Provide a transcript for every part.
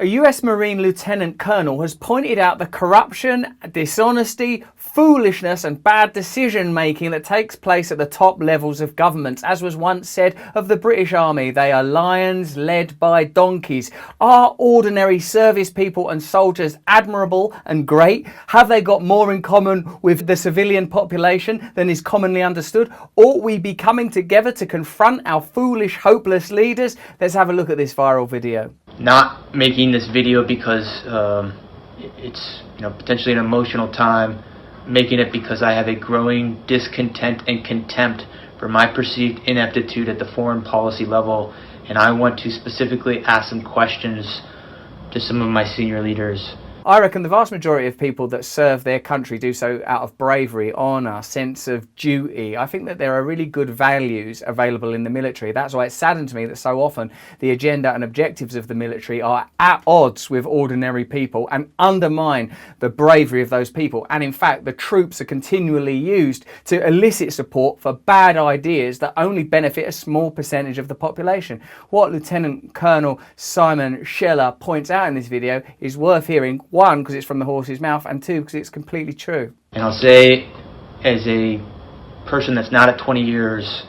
A US Marine Lieutenant Colonel has pointed out the corruption, dishonesty, foolishness and bad decision making that takes place at the top levels of governments. As was once said of the British Army, they are lions led by donkeys. Are ordinary service people and soldiers admirable and great? Have they got more in common with the civilian population than is commonly understood? Ought we be coming together to confront our foolish, hopeless leaders? Let's have a look at this viral video. Not making this video because it's potentially an emotional time, making it because I have a growing discontent and contempt for my perceived ineptitude at the foreign policy level, and I want to specifically ask some questions to some of my senior leaders. I reckon the vast majority of people that serve their country do so out of bravery, honour, sense of duty. I think that there are really good values available in the military. That's why it saddens me that so often the agenda and objectives of the military are at odds with ordinary people and undermine the bravery of those people. And in fact, the troops are continually used to elicit support for bad ideas that only benefit a small percentage of the population. What Lieutenant Colonel Stuart Scheller points out in this video is worth hearing. One, because it's from the horse's mouth, and two, because it's completely true. And I'll say, as a person that's not at 20 years,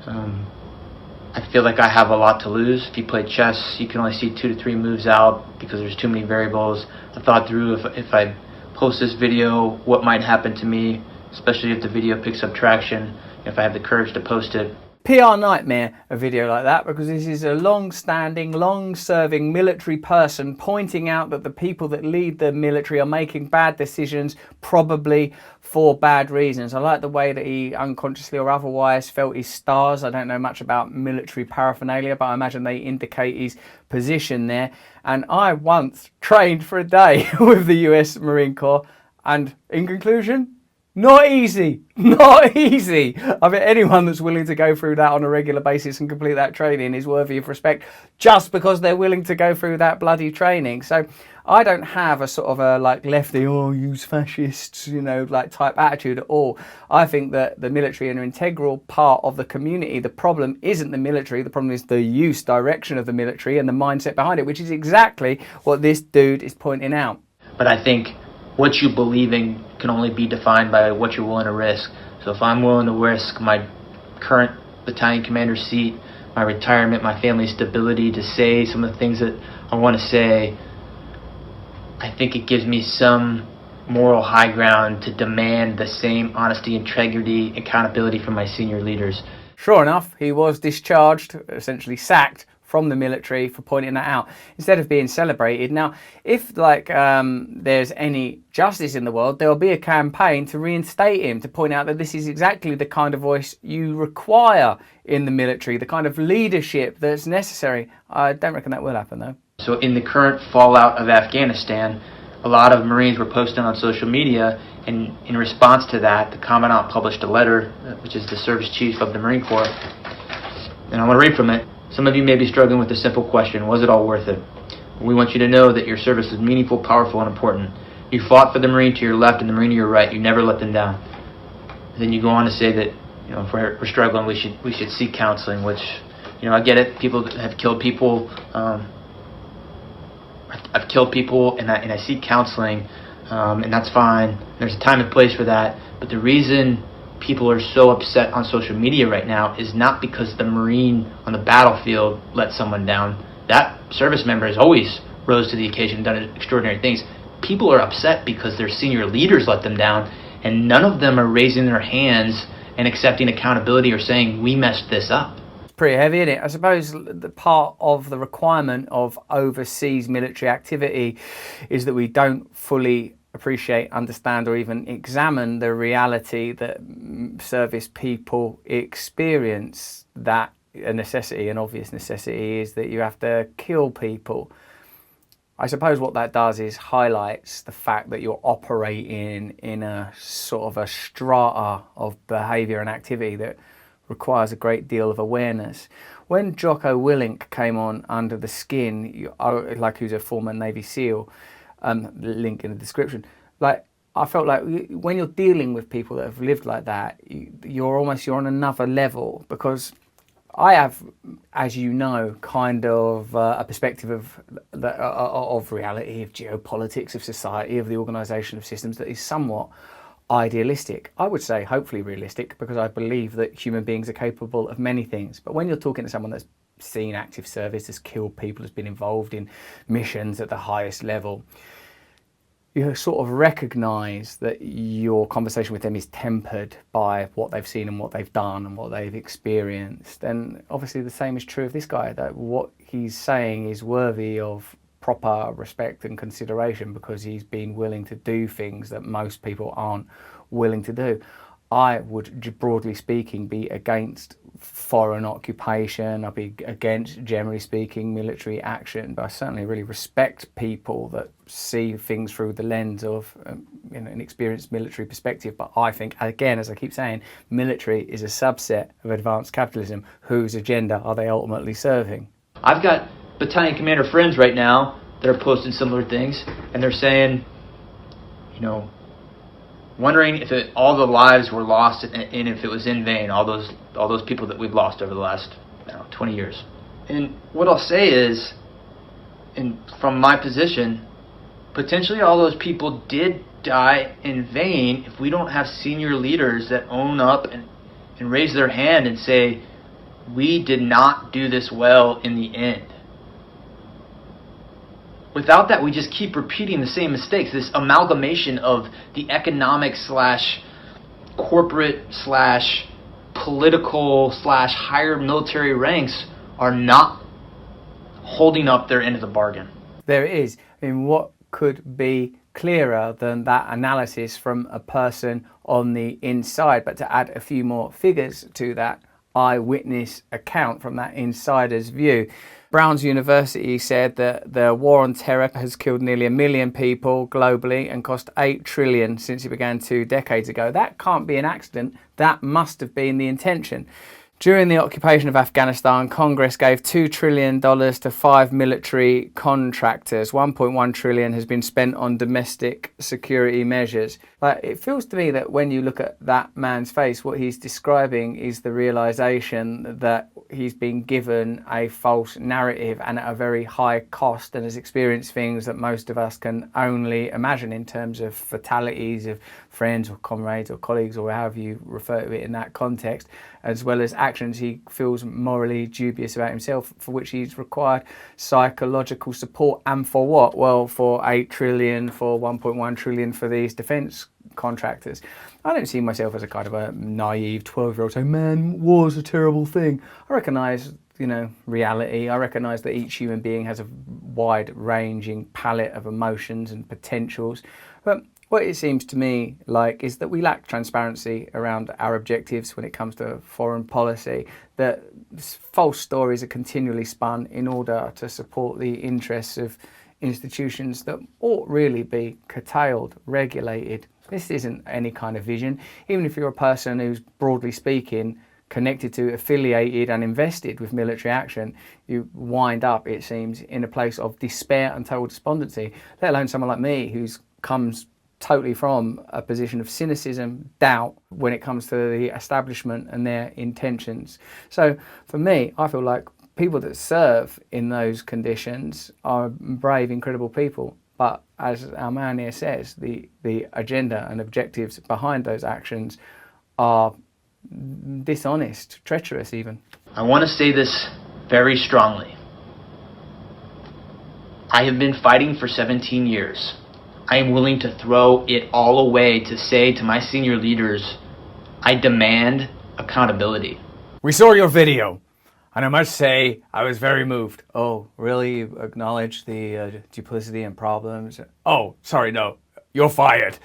I feel like I have a lot to lose. If you play chess, you can only see 2 to 3 moves out because there's too many variables. I thought through if I post this video, what might happen to me, especially if the video picks up traction, if I have the courage to post it. PR nightmare, a video like that, because this is a long-standing, long-serving military person pointing out that the people that lead the military are making bad decisions, probably for bad reasons. I like the way that he unconsciously or otherwise felt his stars. I don't know much about military paraphernalia, but I imagine they indicate his position there. And I once trained for a day with the US Marine Corps, and in conclusion, not easy, not easy. I mean, anyone that's willing to go through that on a regular basis and complete that training is worthy of respect just because they're willing to go through that bloody training. So I don't have a sort of a like lefty, oh, use fascists, like type attitude at all. I think that the military are an integral part of the community. The problem isn't the military. The problem is the use, direction of the military and the mindset behind it, which is exactly what this dude is pointing out. But I think what you believe in can only be defined by what you're willing to risk. So if I'm willing to risk my current battalion commander seat, my retirement, my family's stability to say some of the things that I want to say, I think it gives me some moral high ground to demand the same honesty, integrity, accountability from my senior leaders. Sure enough, he was discharged, essentially sacked from the military for pointing that out instead of being celebrated. Now, if there's any justice in the world, there'll be a campaign to reinstate him, to point out that this is exactly the kind of voice you require in the military, the kind of leadership that's necessary. I don't reckon that will happen though. So in the current fallout of Afghanistan, a lot of Marines were posting on social media, and in response to that, the Commandant published a letter, which is the service chief of the Marine Corps, and I want to read from it. Some of you may be struggling with a simple question: was it all worth it? We want you to know that your service is meaningful, powerful, and important. You fought for the Marine to your left and the Marine to your right. You never let them down. And then you go on to say that if we're struggling, we should seek counseling. Which I get it. People have killed people. I've killed people, and I seek counseling, and that's fine. There's a time and place for that. But the reason people are so upset on social media right now is not because the Marine on the battlefield let someone down. That service member has always rose to the occasion and done extraordinary things. People are upset because their senior leaders let them down, and none of them are raising their hands and accepting accountability or saying, we messed this up. It's pretty heavy, isn't it? I suppose the part of the requirement of overseas military activity is that we don't fully appreciate, understand, or even examine the reality that service people experience. That a necessity, an obvious necessity, is that you have to kill people. I suppose what that does is highlights the fact that you're operating in a sort of a strata of behaviour and activity that requires a great deal of awareness. When Jocko Willink came on Under the Skin, like who's a former Navy SEAL, link in the description, I felt like when you're dealing with people that have lived like that, you're on another level, because I have, as you know, kind of a perspective of reality, of geopolitics, of society, of the organisation of systems that is somewhat idealistic. I would say hopefully realistic, because I believe that human beings are capable of many things. But when you're talking to someone that's seen active service, has killed people, has been involved in missions at the highest level, you sort of recognise that your conversation with them is tempered by what they've seen and what they've done and what they've experienced. And obviously the same is true of this guy, that what he's saying is worthy of proper respect and consideration because he's been willing to do things that most people aren't willing to do. I would, broadly speaking, be against foreign occupation. I'd be against, generally speaking, military action. But I certainly really respect people that see things through the lens of an experienced military perspective. But I think, again, as I keep saying, military is a subset of advanced capitalism. Whose agenda are they ultimately serving? I've got battalion commander friends right now that are posting similar things, and they're saying, wondering if all the lives were lost and if it was in vain, all those people that we've lost over the last 20 years. And what I'll say is, and from my position, potentially all those people did die in vain if we don't have senior leaders that own up and raise their hand and say, we did not do this well in the end. Without that, we just keep repeating the same mistakes. This amalgamation of the economic / corporate / political / higher military ranks are not holding up their end of the bargain. There it is. I mean, what could be clearer than that analysis from a person on the inside? But to add a few more figures to that eyewitness account from that insider's view, Brown's University said that the war on terror has killed nearly 1 million people globally and cost $8 trillion since it began 2 decades ago. That can't be an accident. That must have been the intention. During the occupation of Afghanistan, Congress gave $2 trillion to 5 military contractors. $1.1 trillion has been spent on domestic security measures. But it feels to me that when you look at that man's face, what he's describing is the realization that he's been given a false narrative and at a very high cost, and has experienced things that most of us can only imagine in terms of fatalities of friends or comrades or colleagues or however you refer to it in that context, as well as actions he feels morally dubious about himself, for which he's required psychological support. And for what? Well, for 8 trillion, for 1.1 trillion for these defence contractors. I don't see myself as a kind of a naive 12-year-old saying, man, war's a terrible thing. I recognise, reality. I recognise that each human being has a wide-ranging palette of emotions and potentials. But what it seems to me like is that we lack transparency around our objectives when it comes to foreign policy, that false stories are continually spun in order to support the interests of institutions that ought really be curtailed, regulated. This isn't any kind of vision. Even if you're a person who's, broadly speaking, connected to, affiliated and invested with military action, you wind up, it seems, in a place of despair and total despondency, let alone someone like me who's comes totally from a position of cynicism, doubt when it comes to the establishment and their intentions. So for me, I feel like people that serve in those conditions are brave, incredible people. But as our man here says, the agenda and objectives behind those actions are dishonest, treacherous even. I want to say this very strongly. I have been fighting for 17 years. I am willing to throw it all away to say to my senior leaders, I demand accountability. We saw your video, and I must say I was very moved. Oh, really? You acknowledge the duplicity and problems? Oh, sorry, no, you're fired.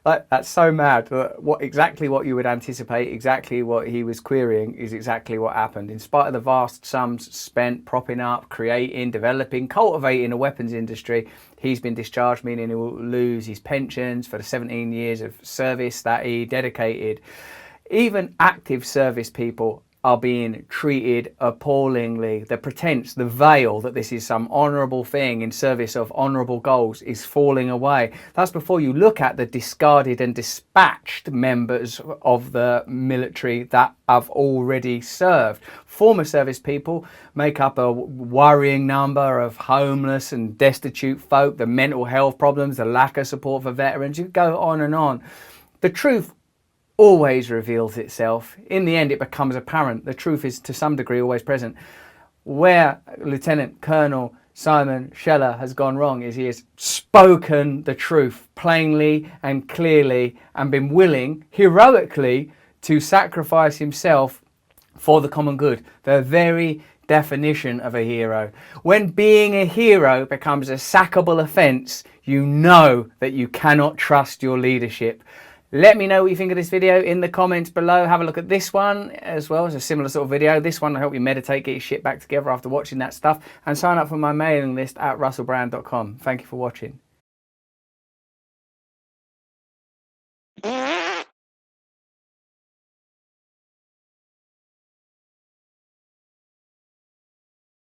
That's so mad. Exactly what you would anticipate, exactly what he was querying is exactly what happened. In spite of the vast sums spent propping up, creating, developing, cultivating a weapons industry, he's been discharged, meaning he will lose his pensions for the 17 years of service that he dedicated. Even active service people are being treated appallingly. The pretense, the veil that this is some honourable thing in service of honourable goals is falling away. That's before you look at the discarded and dispatched members of the military that have already served. Former service people make up a worrying number of homeless and destitute folk, the mental health problems, the lack of support for veterans. You go on and on. The truth always reveals itself. In the end, it becomes apparent. The truth is to some degree always present. Where Lieutenant Colonel Simon Scheller has gone wrong is he has spoken the truth plainly and clearly and been willing heroically to sacrifice himself for the common good, the very definition of a hero. When being a hero becomes a sackable offence, you know that you cannot trust your leadership. Let me know what you think of this video in the comments below. Have a look at this one as well. It's a similar sort of video. This one will help you meditate, get your shit back together after watching that stuff, and sign up for my mailing list at russellbrand.com. Thank you for watching.